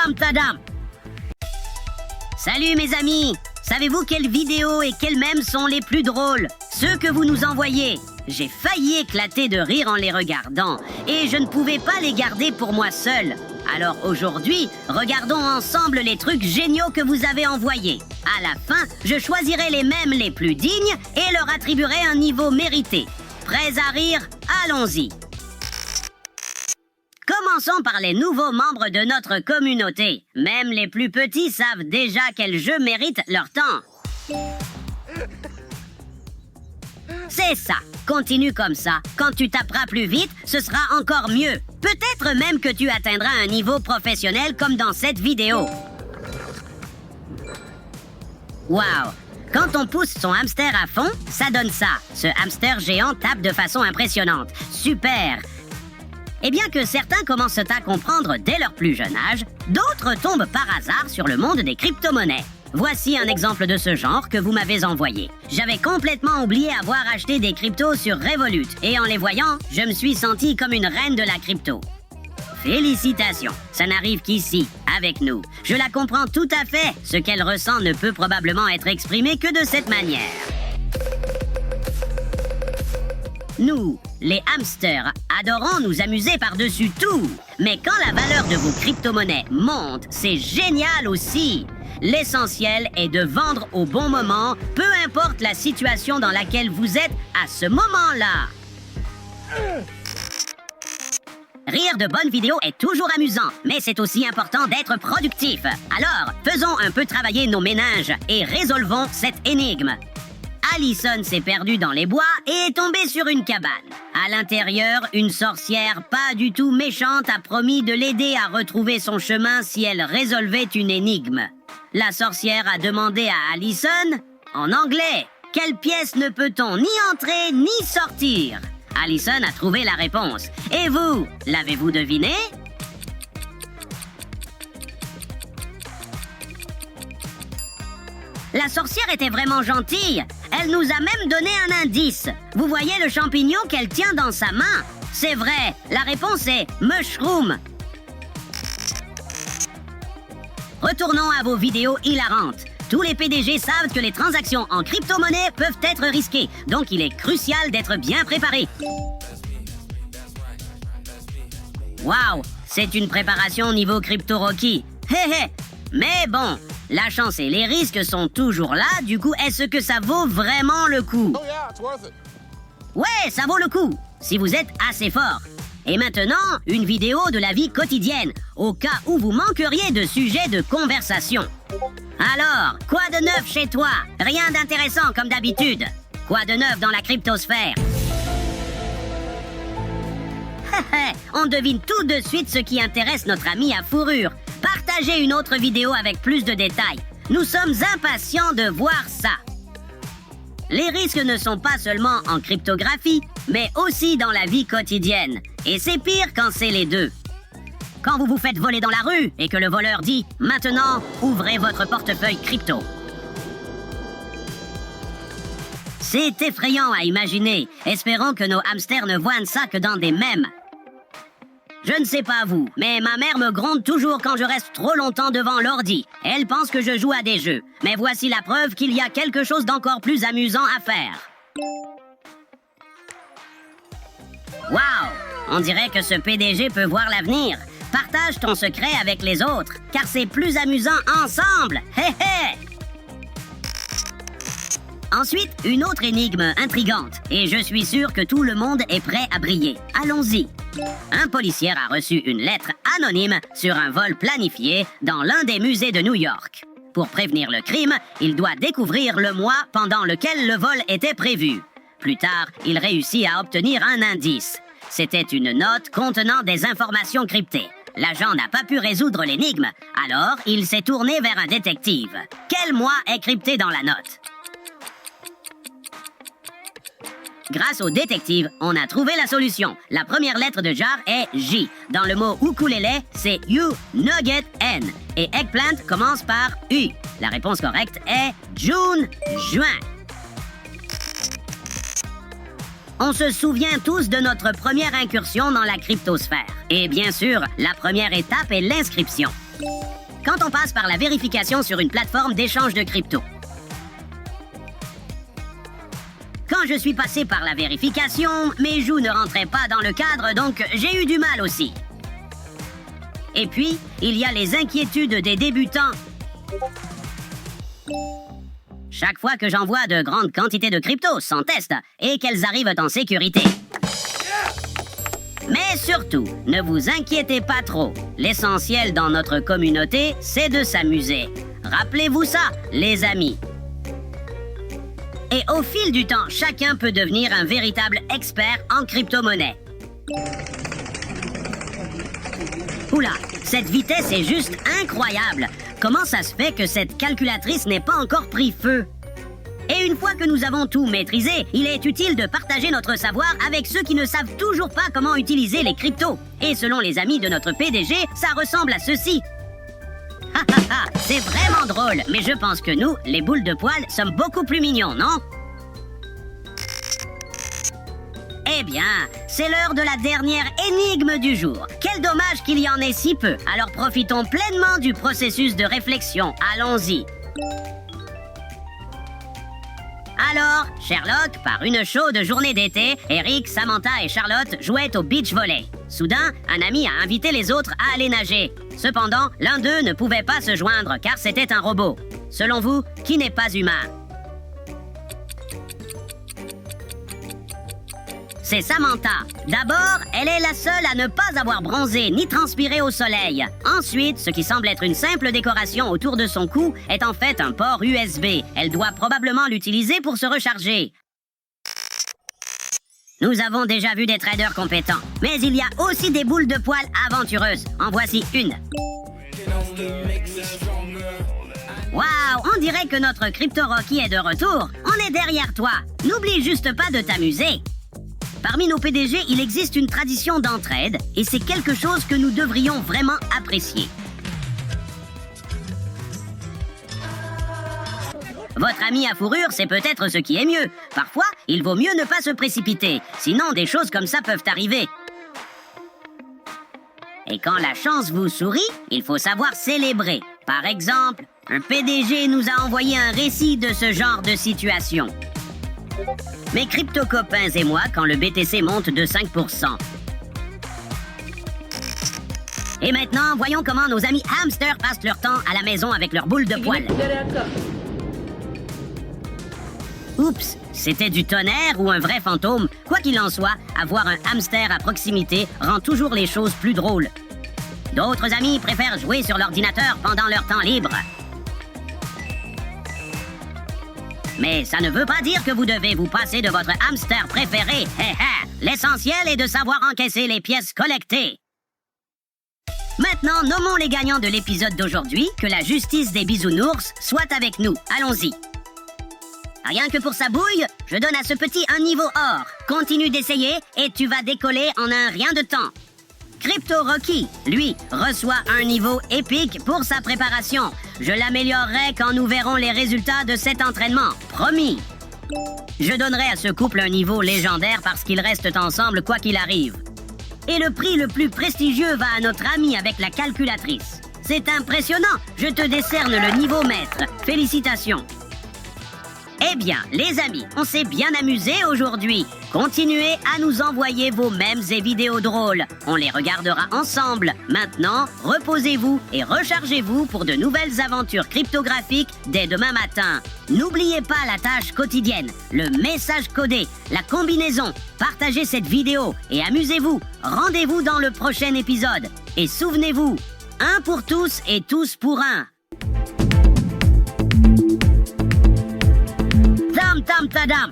Tadam tadam. Salut mes amis. Savez-vous quelles vidéos et quels mèmes sont les plus drôles? Ceux que vous nous envoyez. J'ai failli éclater de rire en les regardant, et je ne pouvais pas les garder pour moi seul. Alors aujourd'hui, regardons ensemble les trucs géniaux que vous avez envoyés. À la fin, je choisirai les mèmes les plus dignes et leur attribuerai un niveau mérité. Prêts à rire? Allons-y. Commençons par les nouveaux membres de notre communauté. Même les plus petits savent déjà quel jeu mérite leur temps. C'est ça. Continue comme ça. Quand tu taperas plus vite, ce sera encore mieux. Peut-être même que tu atteindras un niveau professionnel comme dans cette vidéo. Waouh! Quand on pousse son hamster à fond, ça donne ça. Ce hamster géant tape de façon impressionnante. Super! Et bien que certains commencent à comprendre dès leur plus jeune âge, d'autres tombent par hasard sur le monde des crypto-monnaies. Voici un exemple de ce genre que vous m'avez envoyé. J'avais complètement oublié avoir acheté des cryptos sur Revolut, et en les voyant, je me suis sentie comme une reine de la crypto. Félicitations, ça n'arrive qu'ici, avec nous. Je la comprends tout à fait, ce qu'elle ressent ne peut probablement être exprimé que de cette manière. Nous, les hamsters, adorons nous amuser par-dessus tout. Mais quand la valeur de vos crypto-monnaies monte, c'est génial aussi. L'essentiel est de vendre au bon moment, peu importe la situation dans laquelle vous êtes à ce moment-là. Rire de bonnes vidéos est toujours amusant, mais c'est aussi important d'être productif. Alors, faisons un peu travailler nos méninges et résolvons cette énigme. Allison s'est perdue dans les bois et est tombée sur une cabane. À l'intérieur, une sorcière pas du tout méchante a promis de l'aider à retrouver son chemin si elle résolvait une énigme. La sorcière a demandé à Allison, en anglais, « Quelle pièce ne peut-on ni entrer ni sortir ?» Allison a trouvé la réponse. Et vous, l'avez-vous deviné? La sorcière était vraiment gentille. Elle nous a même donné un indice. Vous voyez le champignon qu'elle tient dans sa main? C'est vrai, la réponse est mushroom. Retournons à vos vidéos hilarantes. Tous les PDG savent que les transactions en crypto-monnaie peuvent être risquées, donc il est crucial d'être bien préparé. Waouh, c'est une préparation niveau crypto-Rocky. Hé hé, mais bon, la chance et les risques sont toujours là, du coup, est-ce que ça vaut vraiment le coup? Ouais, ça vaut le coup, si vous êtes assez fort. Et maintenant, une vidéo de la vie quotidienne, au cas où vous manqueriez de sujets de conversation. Alors, quoi de neuf chez toi? Rien d'intéressant comme d'habitude. Quoi de neuf dans la cryptosphère? On devine tout de suite ce qui intéresse notre ami à fourrure. Partagez une autre vidéo avec plus de détails. Nous sommes impatients de voir ça. Les risques ne sont pas seulement en cryptographie, mais aussi dans la vie quotidienne. Et c'est pire quand c'est les deux. Quand vous vous faites voler dans la rue et que le voleur dit « Maintenant, ouvrez votre portefeuille crypto ». C'est effrayant à imaginer. Espérons que nos hamsters ne voient ça que dans des mèmes. Je ne sais pas vous, mais ma mère me gronde toujours quand je reste trop longtemps devant l'ordi. Elle pense que je joue à des jeux. Mais voici la preuve qu'il y a quelque chose d'encore plus amusant à faire. Waouh! On dirait que ce PDG peut voir l'avenir. Partage ton secret avec les autres, car c'est plus amusant ensemble. Hé hé! Ensuite, une autre énigme intrigante. Et je suis sûr que tout le monde est prêt à briller. Allons-y. Un policier a reçu une lettre anonyme sur un vol planifié dans l'un des musées de New York. Pour prévenir le crime, il doit découvrir le mois pendant lequel le vol était prévu. Plus tard, il réussit à obtenir un indice. C'était une note contenant des informations cryptées. L'agent n'a pas pu résoudre l'énigme, alors il s'est tourné vers un détective. Quel mois est crypté dans la note? Grâce au détective, on a trouvé la solution. La première lettre de jar est J. Dans le mot ukulélé, c'est U, nugget, N. Et eggplant commence par U. La réponse correcte est June, juin. On se souvient tous de notre première incursion dans la cryptosphère. Et bien sûr, la première étape est l'inscription. Quand on passe par la vérification sur une plateforme d'échange de crypto. Quand je suis passé par la vérification, mes joues ne rentraient pas dans le cadre, donc j'ai eu du mal aussi. Et puis, il y a les inquiétudes des débutants. Chaque fois que j'envoie de grandes quantités de crypto sans test et qu'elles arrivent en sécurité. Mais surtout, ne vous inquiétez pas trop. L'essentiel dans notre communauté, c'est de s'amuser. Rappelez-vous ça, les amis. Et au fil du temps, chacun peut devenir un véritable expert en crypto-monnaie. Oula, cette vitesse est juste incroyable. Comment ça se fait que cette calculatrice n'ait pas encore pris feu? Et une fois que nous avons tout maîtrisé, il est utile de partager notre savoir avec ceux qui ne savent toujours pas comment utiliser les cryptos. Et selon les amis de notre PDG, ça ressemble à ceci. C'est vraiment drôle, mais je pense que nous, les boules de poil, sommes beaucoup plus mignons, non? Eh bien, c'est l'heure de la dernière énigme du jour. Quel dommage qu'il y en ait si peu. Alors profitons pleinement du processus de réflexion. Allons-y. Alors, Sherlock, par une chaude journée d'été, Eric, Samantha et Charlotte jouaient au beach volley. Soudain, un ami a invité les autres à aller nager. Cependant, l'un d'eux ne pouvait pas se joindre car c'était un robot. Selon vous, qui n'est pas humain? C'est Samantha. D'abord, elle est la seule à ne pas avoir bronzé ni transpiré au soleil. Ensuite, ce qui semble être une simple décoration autour de son cou est en fait un port USB. Elle doit probablement l'utiliser pour se recharger. Nous avons déjà vu des traders compétents, mais il y a aussi des boules de poil aventureuses. En voici une. Waouh, on dirait que notre Crypto Rocky est de retour. On est derrière toi. N'oublie juste pas de t'amuser. Parmi nos PDG, il existe une tradition d'entraide et c'est quelque chose que nous devrions vraiment apprécier. Votre ami à fourrure, c'est peut-être ce qui est mieux. Parfois, il vaut mieux ne pas se précipiter, sinon des choses comme ça peuvent arriver. Et quand la chance vous sourit, il faut savoir célébrer. Par exemple, un PDG nous a envoyé un récit de ce genre de situation. Mes crypto-copains et moi quand le BTC monte de 5%. Et maintenant, voyons comment nos amis hamsters passent leur temps à la maison avec leurs boules de poil. Oups, c'était du tonnerre ou un vrai fantôme? Quoi qu'il en soit, avoir un hamster à proximité rend toujours les choses plus drôles. D'autres amis préfèrent jouer sur l'ordinateur pendant leur temps libre. Mais ça ne veut pas dire que vous devez vous passer de votre hamster préféré. L'essentiel est de savoir encaisser les pièces collectées. Maintenant, nommons les gagnants de l'épisode d'aujourd'hui, que la justice des bisounours soit avec nous. Allons-y. Rien que pour sa bouille, je donne à ce petit un niveau or. Continue d'essayer et tu vas décoller en un rien de temps. Crypto Rocky, lui, reçoit un niveau épique pour sa préparation. Je l'améliorerai quand nous verrons les résultats de cet entraînement. Promis. Je donnerai à ce couple un niveau légendaire parce qu'ils restent ensemble quoi qu'il arrive. Et le prix le plus prestigieux va à notre ami avec la calculatrice. C'est impressionnant, je te décerne le niveau maître. Félicitations. Eh bien, les amis, on s'est bien amusé aujourd'hui. Continuez à nous envoyer vos mèmes et vidéos drôles. On les regardera ensemble. Maintenant, reposez-vous et rechargez-vous pour de nouvelles aventures cryptographiques dès demain matin. N'oubliez pas la tâche quotidienne, le message codé, la combinaison. Partagez cette vidéo et amusez-vous. Rendez-vous dans le prochain épisode. Et souvenez-vous, un pour tous et tous pour un. Tam tam tadam.